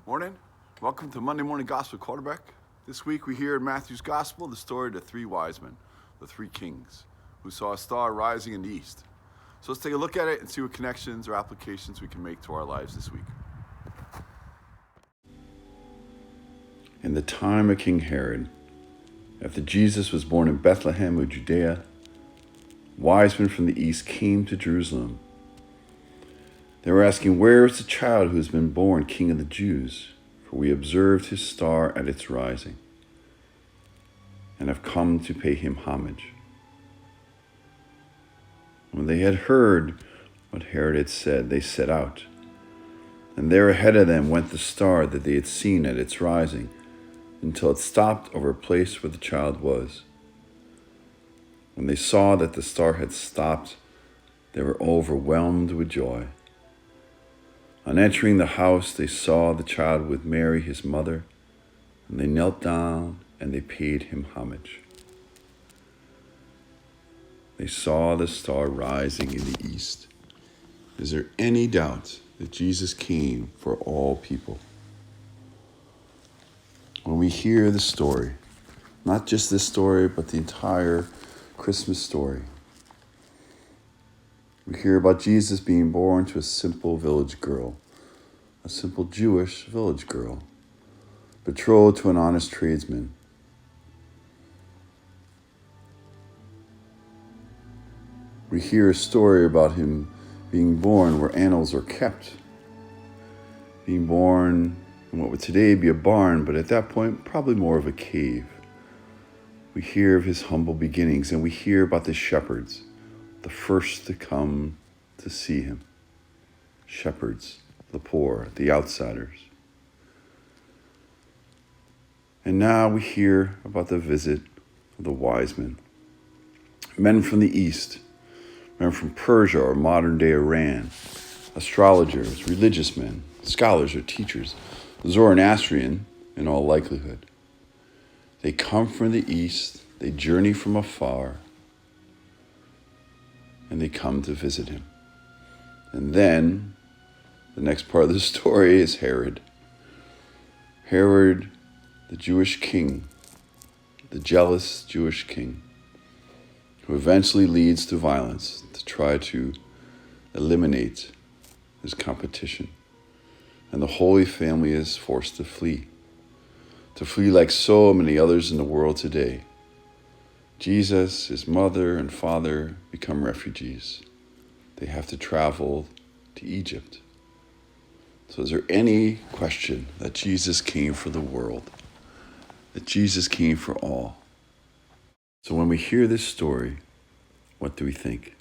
Morning. Welcome to Monday Morning Gospel Quarterback. This week we hear in Matthew's Gospel the story of the three wise men, the three kings, who saw a star rising in the east. So let's take a look at it and see what connections or applications we can make to our lives this week. In the time of King Herod, after Jesus was born in Bethlehem of Judea, wise men from the east came to Jerusalem. They were asking, "Where is the child who has been born King of the Jews? For we observed his star at its rising, and have come to pay him homage." When they had heard what Herod had said, they set out. And there ahead of them went the star that they had seen at its rising, until it stopped over a place where the child was. When they saw that the star had stopped, they were overwhelmed with joy. On entering the house, they saw the child with Mary, his mother, and they knelt down and they paid him homage. They saw the star rising in the east. Is there any doubt that Jesus came for all people? When we hear the story, not just this story, but the entire Christmas story, we hear about Jesus being born to a simple village girl, a simple Jewish village girl, betrothed to an honest tradesman. We hear a story about him being born where animals are kept, being born in what would today be a barn, but at that point, probably more of a cave. We hear of his humble beginnings, and we hear about the shepherds, the first to come to see him. Shepherds, the poor, the outsiders. And now we hear about the visit of the wise men. Men from the east, men from Persia or modern-day Iran, astrologers, religious men, scholars or teachers, Zoroastrian in all likelihood. They come from the east, they journey from afar, and they come to visit him. And then, the next part of the story is Herod. Herod, the Jewish king, the jealous Jewish king, who eventually leads to violence to try to eliminate his competition. And the Holy Family is forced to flee like so many others in the world today. Jesus, his mother and father become refugees. They have to travel to Egypt. So is there any question that Jesus came for the world, that Jesus came for all? So when we hear this story, what do we think?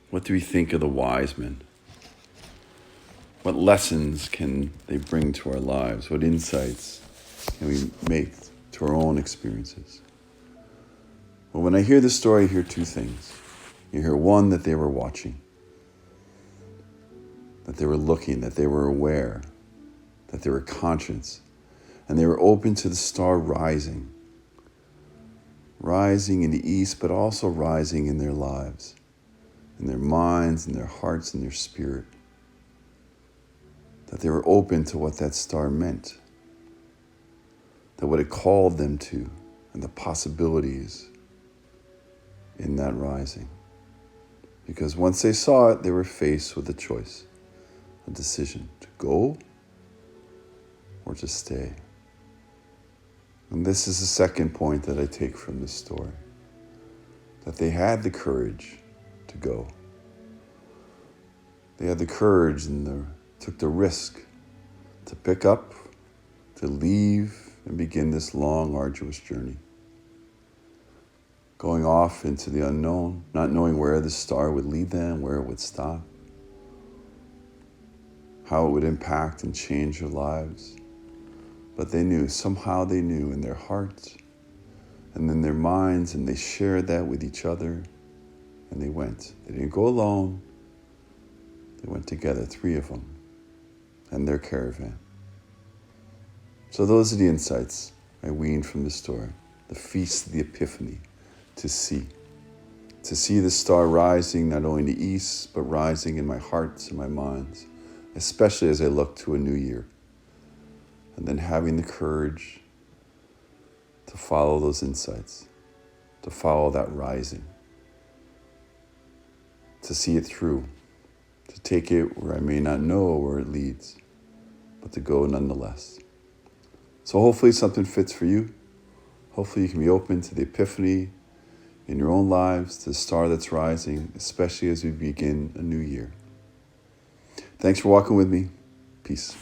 What do we think of the wise men? What lessons can they bring to our lives? What insights can we make to our own experiences? Well, when I hear this story, I hear two things. You hear one, that they were watching, that they were looking, that they were aware, that they were conscious, and they were open to the star rising in the east, but also rising in their lives, in their minds, in their hearts, in their spirit. That they were open to what that star meant, that what it called them to, and the possibilities in that rising. Because once they saw it, they were faced with a choice, a decision to go or to stay. And this is the second point that I take from this story, that they had the courage to go. They had the courage and took the risk to pick up, to leave, and begin this long, arduous journey. Going off into the unknown, not knowing where the star would lead them, where it would stop, how it would impact and change their lives. But they knew, somehow they knew in their hearts and in their minds, and they shared that with each other, and they went. They didn't go alone. They went together, three of them, and their caravan. So those are the insights I weaned from the story. The feast of the Epiphany, to see the star rising not only in the east, but rising in my hearts and my minds, especially as I look to a new year, and then having the courage to follow those insights, to follow that rising, to see it through, to take it where I may not know where it leads, but to go nonetheless. So hopefully something fits for you. Hopefully you can be open to the epiphany in your own lives, to the star that's rising, especially as we begin a new year. Thanks for walking with me. Peace.